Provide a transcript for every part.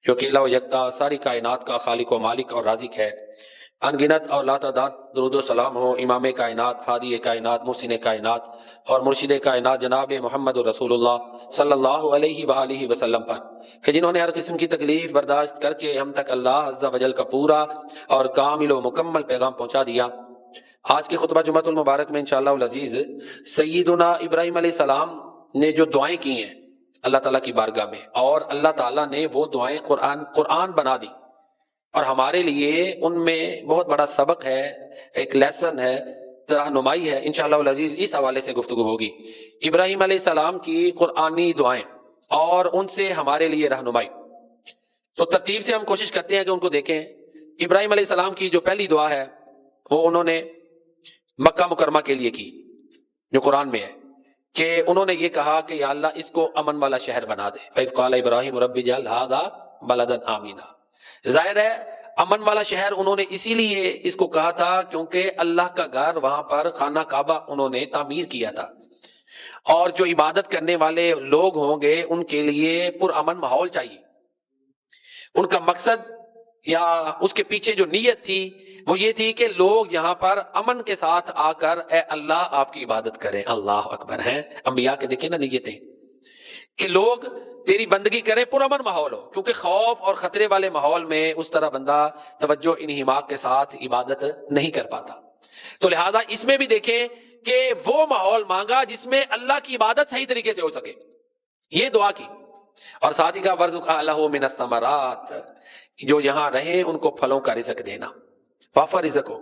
جو اکیلا و یکتا ساری کائنات کا خالق و مالک اور رازق ہے۔ ان گنت اور لا تعداد درود و سلام ہو امام کائنات، ہادی کائنات، محسن کائنات اور مرشد کائنات جناب محمد رسول اللہ صلی اللہ علیہ وآلہ وسلم پر، کہ جنہوں نے ہر قسم کی تکلیف برداشت کر کے ہم تک اللہ عز و جل کا پورا اور کامل و مکمل پیغام پہنچا دیا۔ آج کے خطبہ جمعۃ المبارک میں انشاءاللہ العزیز سیدنا ابراہیم علیہ السلام نے جو دعائیں کی ہیں اللہ تعالیٰ کی بارگاہ میں، اور اللہ تعالیٰ نے وہ دعائیں قرآن بنا دی، اور ہمارے لیے ان میں بہت بڑا سبق ہے، ایک لیسن ہے، رہنمائی ہے، انشاءاللہ العزیز اس حوالے سے گفتگو ہوگی۔ ابراہیم علیہ السلام کی قرآنی دعائیں اور ان سے ہمارے لیے رہنمائی، تو ترتیب سے ہم کوشش کرتے ہیں کہ ان کو دیکھیں۔ ابراہیم علیہ السلام کی جو پہلی دعا ہے وہ انہوں نے مکہ مکرمہ کے لیے کی، جو قرآن میں ہے، کہ انہوں نے یہ کہا کہ یا اللہ اس کو امن والا شہر بنا دے۔ فَإِذْ قَالَ إِبْرَاهِيمُ رَبِّ اجْعَلْ هَٰذَا بَلَدًا آمِنًا۔ ظاہر ہے امن والا شہر انہوں نے اسی لیے اس کو کہا تھا کیونکہ اللہ کا گھر وہاں پر خانہ کعبہ انہوں نے تعمیر کیا تھا، اور جو عبادت کرنے والے لوگ ہوں گے ان کے لیے پرامن ماحول چاہیے۔ ان کا مقصد یا اس کے پیچھے جو نیت تھی وہ یہ تھی کہ لوگ یہاں پر امن کے ساتھ آ کر اے اللہ آپ کی عبادت کریں۔ اللہ اکبر ہیں انبیاء کے دیکھیں نا نیتیں، کہ لوگ تیری بندگی کریں، پرامن ماحول ہو، کیونکہ خوف اور خطرے والے ماحول میں اس طرح بندہ توجہ انہماک کے ساتھ عبادت نہیں کر پاتا۔ تو لہٰذا اس میں بھی دیکھیں کہ وہ ماحول مانگا جس میں اللہ کی عبادت صحیح طریقے سے ہو سکے، یہ دعا کی، اور ساتھ ہی کا وَارْزُقْ أَهْلَهُ مِنَ الثَّمَرَاتِ، جو یہاں رہیں ان کو پھلوں کا رزق دینا، وافر رزق ہو،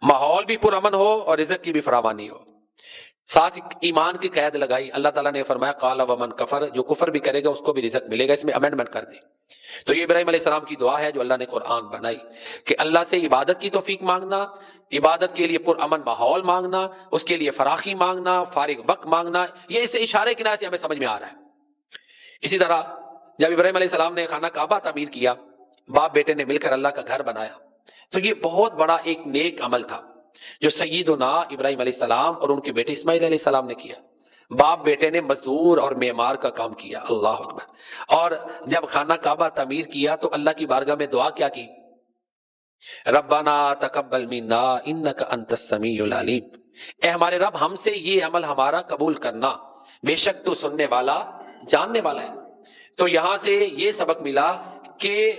ماحول بھی پرامن ہو اور رزق کی بھی فراوانی ہو۔ ساتھ ایمان کی قید لگائی، اللہ تعالیٰ نے فرمایا قال ومن کفر، جو کفر بھی کرے گا اس کو بھی رزق ملے گا، اس میں امینڈمنٹ کر دی۔ تو یہ ابراہیم علیہ السلام کی دعا ہے جو اللہ نے قرآن بنائی، کہ اللہ سے عبادت کی توفیق مانگنا، عبادت کے لیے پرامن ماحول مانگنا، اس کے لیے فراخی مانگنا، فارغ وقت مانگنا، یہ اس اشارے کنارے سے ہمیں سمجھ میں آ رہا ہے۔ اسی طرح جب ابراہیم علیہ السلام نے خانہ کعبہ تعمیر کیا، باپ بیٹے نے مل کر اللہ کا گھر بنایا، تو یہ بہت بڑا ایک نیک عمل تھا جو سیدنا ابراہیم علیہ السلام اور ان کے بیٹے اسماعیل علیہ السلام نے کیا۔ باپ بیٹے نے مزدور اور معمار کا کام کیا، اللہ اکبر۔ اور جب خانہ کعبہ تعمیر کیا تو اللہ کی بارگاہ میں دعا کیا کی؟ ربنا تقبل منا انک انت السمیع العلیم، اے ہمارے رب ہم سے یہ عمل ہمارا قبول کرنا، بے شک تو سننے والا جاننے والا ہے۔ تو یہاں سے یہ سبق ملا کہ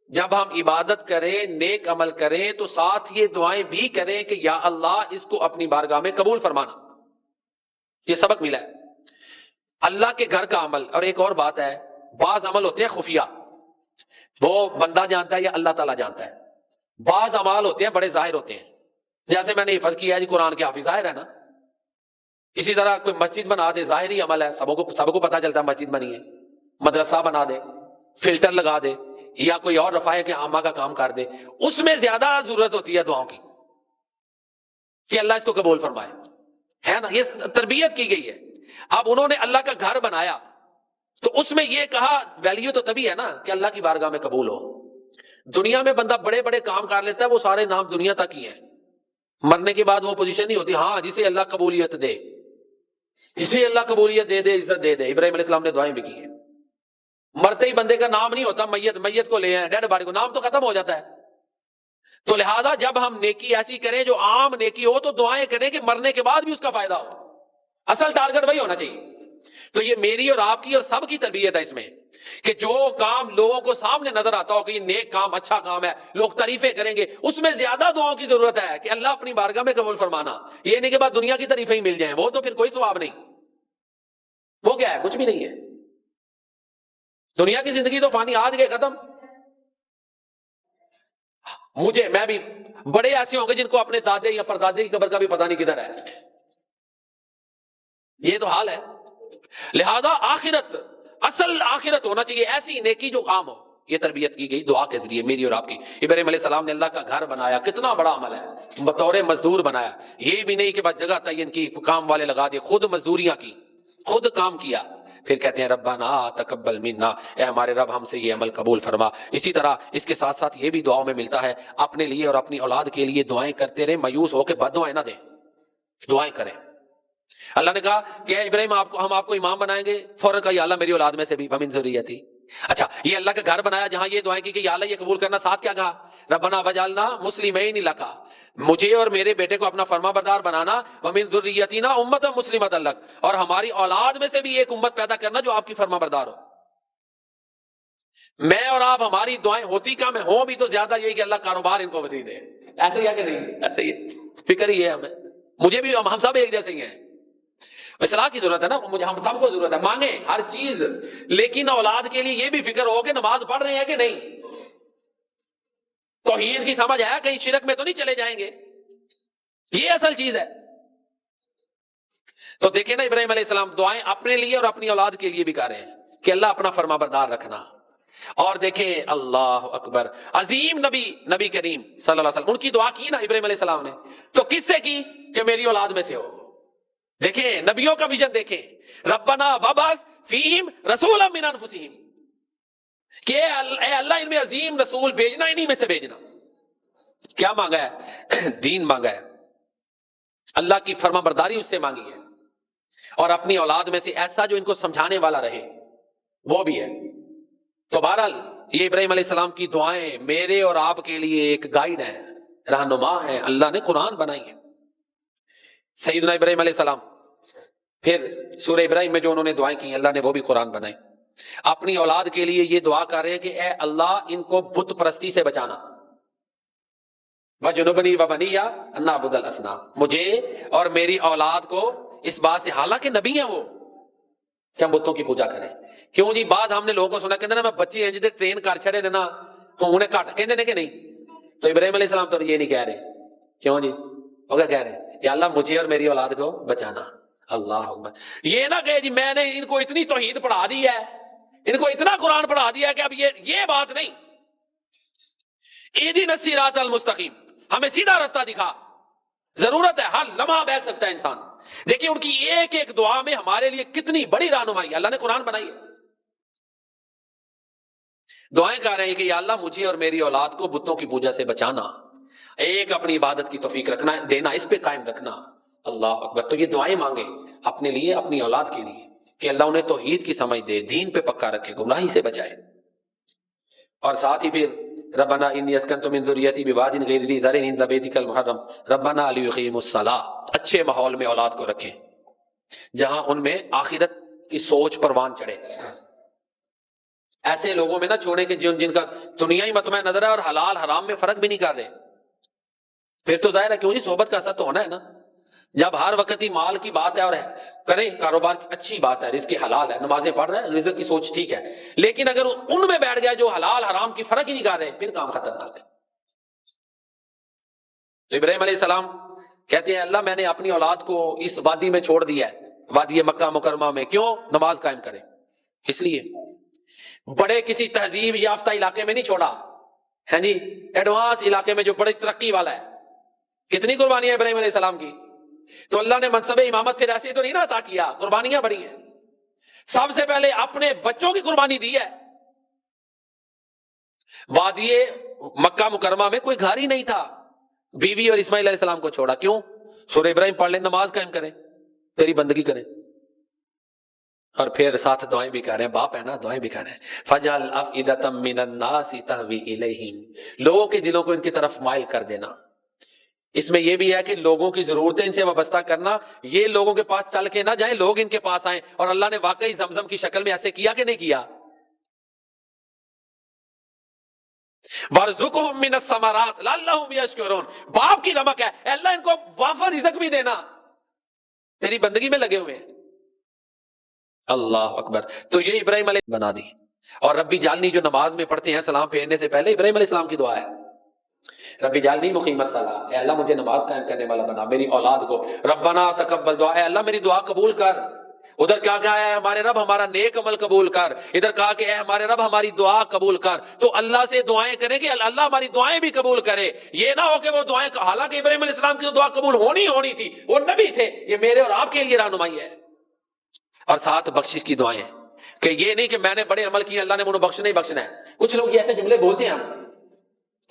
جب ہم عبادت کریں، نیک عمل کریں، تو ساتھ یہ دعائیں بھی کریں کہ یا اللہ اس کو اپنی بارگاہ میں قبول فرمانا۔ یہ سبق ملا ہے اللہ کے گھر کا عمل۔ اور ایک اور بات ہے، بعض عمل ہوتے ہیں خفیہ، وہ بندہ جانتا ہے یا اللہ تعالیٰ جانتا ہے۔ بعض اعمال ہوتے ہیں بڑے ظاہر ہوتے ہیں، جیسے میں نے حفظ کیا ہے جی قرآن کے حافظ، ظاہر ہے نا۔ اسی طرح کوئی مسجد بنا دے، ظاہری عمل ہے، سب کو پتا چلتا ہے مسجد بنی ہے۔ مدرسہ بنا دے، فلٹر لگا دے، یا کوئی اور رفاہ کے عامہ کا کام کر دے، اس میں زیادہ ضرورت ہوتی ہے دعاؤں کی کہ اللہ اس کو قبول فرمائے، ہے نا۔ یہ تربیت کی گئی ہے۔ اب انہوں نے اللہ کا گھر بنایا تو اس میں یہ کہا، ویلیو تو تبھی ہے نا کہ اللہ کی بارگاہ میں قبول ہو۔ دنیا میں بندہ بڑے بڑے کام کر لیتا ہے، وہ سارے نام دنیا تک ہی ہیں، مرنے کے بعد وہ پوزیشن نہیں ہوتی۔ ہاں جسے اللہ قبولیت دے، جسے اللہ قبولیت دے دے، عزت دے دے۔ ابراہیم علیہ السلام نے دعائیں بھی کی ہیں۔ مرتے ہی بندے کا نام نہیں ہوتا، میت کو لے آئے، ڈیڈ باڈی کو، نام تو ختم ہو جاتا ہے۔ تو لہذا جب ہم نیکی ایسی کریں جو عام نیکی ہو تو دعائیں کریں کہ مرنے کے بعد بھی اس کا فائدہ ہو۔ اصل ٹارگٹ وہی ہونا چاہیے۔ تو یہ میری اور آپ کی اور سب کی تربیت ہے اس میں، کہ جو کام لوگوں کو سامنے نظر آتا ہو کہ یہ نیک کام، اچھا کام ہے، لوگ تعریفیں کریں گے، اس میں زیادہ دعاؤں کی ضرورت ہے کہ اللہ اپنی بارگاہ میں قبول فرمانا۔ یہ نہیں کہ بعد دنیا کی تعریفیں ہی مل جائیں، وہ تو پھر کوئی ثواب نہیں، وہ کیا ہے، کچھ بھی نہیں ہے۔ دنیا کی زندگی تو فانی، آج گئے ختم۔ میں بھی بڑے ایسے ہوں گے جن کو اپنے دادے یا پردادے کی قبر کا بھی پتہ نہیں کدھر ہے، یہ تو حال ہے۔ لہذا آخرت، اصل آخرت ہونا چاہیے ایسی نیکی جو عام ہو۔ یہ تربیت کی گئی دعا کے ذریعے میری اور آپ کی۔ ابراہیم علیہ السلام نے اللہ کا گھر بنایا، کتنا بڑا عمل ہے، بطور مزدور بنایا۔ یہ بھی نہیں کہ بس جگہ تعین کی، کام والے لگا دیے، خود مزدوریاں کی، خود کام کیا۔ پھر کہتے ہیں ربنا تقبل منا، اے ہمارے رب ہم سے یہ عمل قبول فرما۔ اسی طرح اس کے ساتھ ساتھ یہ بھی دعاؤں میں ملتا ہے، اپنے لیے اور اپنی اولاد کے لیے دعائیں کرتے رہیں، مایوس ہو کے بد دعائیں نہ دیں، دعائیں کریں۔ اللہ نے کہا کہ اے ابراہیم ہم آپ کو امام بنائیں گے، فوراً کہا یا اللہ میری اولاد میں سے بھی، ومن ذریتی، اچھا یہ اللہ کا گھر بنایا جہاں یہ دعائیں کی کہ یا اللہ یہ قبول کرنا، ساتھ کیا کہا؟ ربنا وجعلنا مسلمین لک، مجھے اور میرے بیٹے کو اپنا فرما بردار بنانا، ومن ذریتنا امۃ مسلمۃ لک، اور ہماری اولاد میں سے بھی ایک امت پیدا کرنا جو آپ کی فرما بردار ہو۔ میں اور آپ ہماری دعائیں ہوتی کم ہیں، ہوں بھی تو زیادہ یہی کہ اللہ کاروبار ان کو وسیع دے، ایسے ہی ہے کہ نہیں؟ ایسے ہی ہے، فکر ہی ہے ہمیں، مجھے بھی، ہم سب ایک جیسے ہی ہیں۔ اصلاح کی ضرورت ہے نا، مجھے، ہم سب کو ضرورت ہے، مانگیں ہر چیز، لیکن اولاد کے لیے یہ بھی فکر ہو کہ نماز پڑھ رہے ہیں کہ نہیں، توحید کی سمجھ ہے، کہیں شرک میں تو نہیں چلے جائیں گے، یہ اصل چیز ہے۔ تو دیکھیں نا ابراہیم علیہ السلام دعائیں اپنے لیے اور اپنی اولاد کے لیے بھی کر رہے ہیں کہ اللہ اپنا فرما بردار رکھنا۔ اور دیکھیں اللہ اکبر، عظیم نبی کریم صلی اللہ علیہ وسلم، ان کی دعا کی نا ابراہیم علیہ السلام نے، تو کس سے کی؟ کہ میری اولاد میں سے ہو۔ دیکھیں نبیوں کا ویژن، دیکھیں ربنا وابعث فیہم رسولا من انفسہم، کہ اے اللہ ان میں عظیم رسول بھیجنا، انہی میں سے بھیجنا۔ کیا مانگا ہے؟ دین مانگا ہے، اللہ کی فرما برداری اس سے مانگی ہے، اور اپنی اولاد میں سے ایسا جو ان کو سمجھانے والا رہے، وہ بھی ہے۔ تو بہرحال یہ ابراہیم علیہ السلام کی دعائیں میرے اور آپ کے لیے ایک گائیڈ ہے، رہنما ہے، اللہ نے قرآن بنائی ہے۔ سیدنا ابراہیم علیہ السلام، پھر سورہ ابراہیم میں جو انہوں نے دعائیں کی اللہ نے وہ بھی قرآن بنائی۔ اپنی اولاد کے لیے یہ دعا کر رہے ہیں کہ اے اللہ ان کو بت پرستی سے بچانا، وَجُنُبْنِي وَبَنِيَّ أَن نَعْبُدَ الْأَصْنَامَ، مجھے اور میری اولاد کو اس بات سے، حالانکہ نبی ہیں وہ، کہ ہم بتوں کی پوجا کریں۔ کیوں جی؟ بعد ہم نے لوگوں کو سنا کہ میں بچے ہیں جدھر ٹرین کر چھڑے نے نا انہیں کٹ کہندے نے کہ نہیں؟ تو ابراہیم علیہ السلام تو یہ نہیں کہہ رہے، کیوں جی؟ وہ کیا کہہ رہے ہیں؟ یا اللہ مجھے اور میری اولاد کو بچانا۔ اللہ اکبر، یہ نہ کہ جی میں نے ان کو اتنی توحید پڑھا دی ہے، ان کو اتنا قرآن پڑھا دیا ہے کہ اب یہ بات نہیں۔ اہدنا الصراط المستقیم، ہمیں سیدھا رستہ دکھا۔ ضرورت ہے، ہر لمحہ بہک سکتا ہے انسان۔ دیکھیں ان کی ایک ایک دعا میں ہمارے لیے کتنی بڑی رہنمائی ہے، اللہ نے قرآن بنائی ہے۔ دعائیں کر رہے ہیں کہ یا اللہ مجھے اور میری اولاد کو بتوں کی پوجا سے بچانا، ایک اپنی عبادت کی توفیق رکھنا، دینا، اس پہ قائم رکھنا۔ اللہ اکبر، تو یہ دعائیں مانگیں اپنے لیے، اپنی اولاد کے لیے، کہ اللہ انہیں توحید کی سمجھ دے، دین پہ پکا رکھے، گمراہی سے بچائے۔ اور ساتھ ہی پھر ربنا انی اسکنت من ذریتی بواد غیر ذی زرع عند بیتک المحرم ربنا لیقیموا الصلاۃ، اچھے ماحول میں اولاد کو رکھیں جہاں ان میں آخرت کی سوچ پروان چڑھے۔ ایسے لوگوں میں نہ چھوڑیں کہ جن کا دنیا ہی مطمع نظر ہے اور حلال حرام میں فرق بھی نہیں کر رہے، پھر تو ظاہر ہے کیوں جی صحبت کا اثر تو ہونا ہے نا۔ جب ہر وقت ہی مال کی بات ہے اور کریں کاروبار کی اچھی بات ہے، رزق حلال ہے، نمازیں پڑھ رہے ہیں، رزق کی سوچ ٹھیک ہے، لیکن اگر ان میں بیٹھ گیا جو حلال حرام کی فرق ہی نہیں کر رہے، پھر کام خطرناک ہے۔ تو ابراہیم علیہ السلام کہتے ہیں اللہ میں نے اپنی اولاد کو اس وادی میں چھوڑ دیا ہے، وادی مکہ مکرمہ میں، کیوں؟ نماز قائم کرے، اس لیے۔ بڑے کسی تہذیب یافتہ علاقے میں نہیں چھوڑا ہے جی، ایڈوانس علاقے میں جو بڑی ترقی والا ہے۔ کتنی قربانیاں ابراہیم علیہ السلام کی، تو اللہ نے منصب امامت پھر ایسے تو نہیں نہ عطا کیا، قربانیاں بڑی ہیں۔ سب سے پہلے اپنے بچوں کی قربانی دی ہے۔ وادی مکہ مکرمہ میں کوئی گھر ہی نہیں تھا، بیوی اور اسماعیل علیہ السلام کو چھوڑا، کیوں؟ سورہ ابراہیم پڑھ لیں، نماز قائم کریں، تیری بندگی کریں، اور پھر ساتھ دعائیں بھی کر رہے ہیں، باپ ہے نا، دعائیں بھی کر رہے ہیں۔ فَجْعَلْ أَفْئِدَةً مِّنَ النَّاسِ تَهْوِي إِلَيْهِمْ، لوگوں کے دلوں کو ان کی طرف مائل کر دینا۔ اس میں یہ بھی ہے کہ لوگوں کی ضرورتیں ان سے وابستہ کرنا، یہ لوگوں کے پاس چل کے نہ جائیں، لوگ ان کے پاس آئیں، اور اللہ نے واقعی زمزم کی شکل میں ایسے کیا کہ نہیں کیا؟ وَارْزُقْهُم مِّنَ الثَّمَرَاتِ لَعَلَّهُمْ يَشْكُرُونَ، باپ کی رمق ہے، اے اللہ ان کو وافر رزق بھی دینا، تیری بندگی میں لگے ہوئے ہیں۔ اللہ اکبر، تو یہ ابراہیم علیہ بنا دی۔ اور ربی جعلنی جو نماز میں پڑھتے ہیں سلام پھیرنے سے پہلے، ابراہیم علیہ السلام کی دعا ہے، ربی جعلنی مقیم الصلاۃ، اے اللہ مجھے نماز قائم کرنے والا بنا، میری اولاد کو، ربنا تقبل دعا، اے اللہ میری دعا قبول کر۔ ادھر کیا کہا ہے؟ ہمارے رب ہمارا نیک عمل قبول کر، ادھر کہا کہ اے ہمارے رب ہماری دعا قبول کر۔ تو اللہ سے دعائیں کریں کہ اللہ ہماری دعائیں بھی قبول کرے، یہ نہ ہو کہ وہ دعائیں، حالانکہ ابراہیم علیہ السلام کی دعا قبول ہونی تھی، وہ نبی تھے، یہ میرے اور آپ کے لیے رہنمائی ہے۔ اور ساتھ بخشش کی دعائیں، کہ یہ نہیں کہ میں نے بڑے عمل کیے اللہ نے مجھے بخشنا ہی بخشنا ہے۔ کچھ لوگ یہ ایسے جملے بولتے ہیں، ہم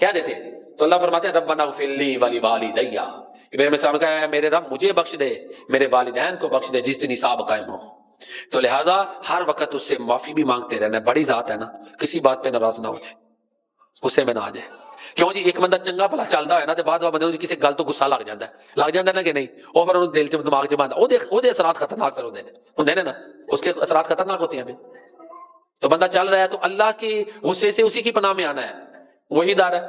کیا دیتے ہیں، تو اللہ فرماتے ہیں ربنا اغفر لی ولوالدی، ابراہیم السلام کہا ہے میرے رب مجھے بخش دے، میرے والدین کو بخش دے جس دن حساب قائم ہو۔ تو لہذا ہر وقت اس سے معافی بھی مانگتے رہنا ہے. بڑی ذات ہے نا, کسی بات پہ ناراض نہ ہو جائے, غصے میں نہ آ جائے. کیوں جی ایک بندہ چنگا بھلا چلتا ہے نا, تو بعد بندے نوں کسی گل تو غصہ لگ جاتا ہے نا کہ نہیں, وہ پھر دل چ دماغ چ بنتا, وہ اثرات خطرناک پھر ہوتے ہیں نا, اس کے اثرات خطرناک ہوتے ہیں. تو بندہ چل رہا ہے تو اللہ کے غصے سے اسی کی پناہ میں آنا ہے, وہی دار ہے.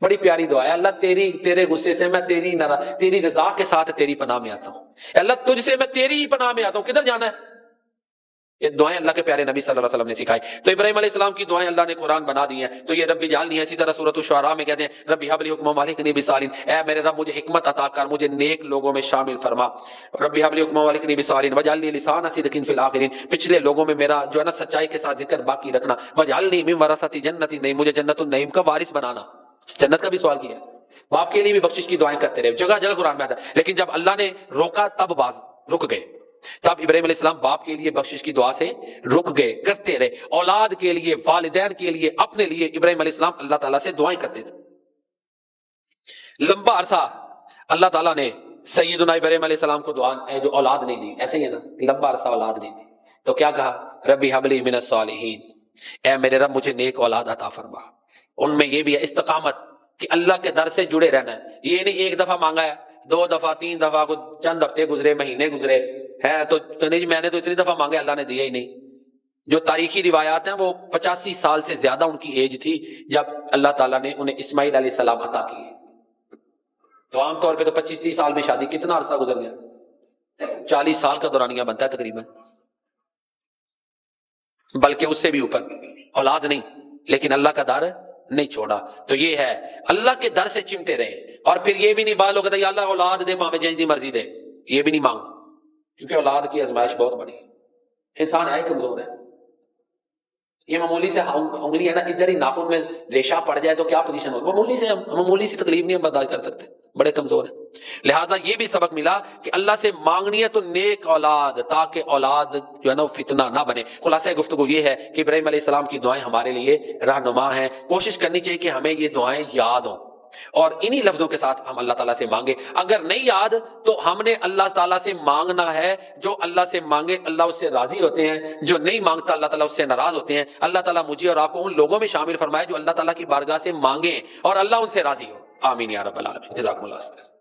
بڑی پیاری دعا ہے, اللہ تیرے غصے سے میں تیری رضا کے ساتھ تیری پناہ میں آتا ہوں. اللہ تجھ سے میں تیری ہی پناہ میں آتا ہوں. کدھر جانا ہے؟ یہ دعائیں اللہ کے پیارے نبی صلی اللہ علیہ وسلم نے سکھائی. تو ابراہیم علیہ السلام کی دعائیں اللہ نے قرآن بنا دی ہیں. تو یہ ربی جعلنی ہے. اسی طرح سورۃ الشعراء میں کہتے ہیں ربی حب لی حکما والحقنی بالصالحین, اے میرے رب مجھے حکمت عطا کر, مجھے نیک لوگوں میں شامل فرما. ربی حب لی حکما والحقنی بالصالحین واجعلنی لسان صدق فی الاخرین, پچھلے لوگوں میں میرا جو ہے نا سچائی کے ساتھ ذکر باقی رکھنا. واجعلنی من ورثۃ جنت النعیم, مجھے جنت النعیم کا وارث بنانا. جنت کا بھی سوال کیا, باپ کے لیے بھی بخشش کی دعائیں کرتے رہے, جگہ جگہ قرآن میں آتا ہے. لیکن جب اللہ نے روکا تب باز رک گئے, تب ابراہیم علیہ السلام باپ کے لیے بخشش کی دعا سے رک گئے, کرتے رہے. اولاد کے لیے, والدین کے لیے, اپنے لیے ابراہیم علیہ السلام اللہ تعالیٰ سے دعائیں کرتے تھے. لمبا عرصہ اللہ تعالیٰ نے سیدنا ابراہیم علیہ السلام کو دعا جو اولاد نہیں دی, ایسے ہی ہے نا, لمبا عرصہ اولاد نہیں دی. تو کیا کہا, ربی حب لی من الصالحین, اے میرے رب مجھے نیک اولاد عطا فرما. ان میں یہ بھی ہے استقامت کہ اللہ کے در سے جڑے رہنا ہے. یہ نہیں ایک دفعہ مانگا ہے, 2 دفعہ 3 دفعہ, چند ہفتے گزرے, مہینے گزرے ہے تو نہیں میں نے تو اتنی دفعہ مانگے اللہ نے دیا ہی نہیں. جو تاریخی روایات ہیں وہ 85 سال سے زیادہ ان کی ایج تھی جب اللہ تعالیٰ نے انہیں اسماعیل علیہ السلام عطا کیے. تو عام طور پہ تو 25-30 سال میں شادی, کتنا عرصہ گزر گیا, 40 سال کا دورانیہ بنتا ہے تقریباً, بلکہ اس سے بھی اوپر. اولاد نہیں, لیکن اللہ کا در نہیں چھوڑا. تو یہ ہے اللہ کے در سے چمٹے رہے. اور پھر یہ بھی نہیں بات لوگ کہتے ہیں یا اللہ اولاد دے پاویں جنج دی مرضی دے, یہ بھی نہیں مانگ, کیونکہ اولاد کی آزمائش بہت بڑی ہے. انسان ہے کمزور ہے. یہ معمولی سے انگلی ہے نا, ادھر ہی ناخن میں ریشہ پڑ جائے تو کیا پوزیشن ہو, معمولی سی تکلیف نہیں ہم برداشت کر سکتے, بڑے کمزور ہیں. لہذا یہ بھی سبق ملا کہ اللہ سے مانگنی ہے تو نیک اولاد, تاکہ اولاد جو ہے نا فتنہ نہ بنے. خلاصہ گفتگو یہ ہے کہ ابراہیم علیہ السلام کی دعائیں ہمارے لیے رہنما ہیں. کوشش کرنی چاہیے کہ ہمیں یہ دعائیں یاد ہوں اور انہی لفظوں کے ساتھ ہم اللہ تعالیٰ سے مانگے. اگر نہیں یاد تو ہم نے اللہ تعالیٰ سے مانگنا ہے. جو اللہ سے مانگے اللہ اس سے راضی ہوتے ہیں, جو نہیں مانگتا اللہ تعالیٰ اس سے ناراض ہوتے ہیں. اللہ تعالیٰ مجھے اور آپ کو ان لوگوں میں شامل فرمائے جو اللہ تعالیٰ کی بارگاہ سے مانگیں اور اللہ ان سے راضی ہو. آمین یا رب العالمین. جزاکم اللہ خیر.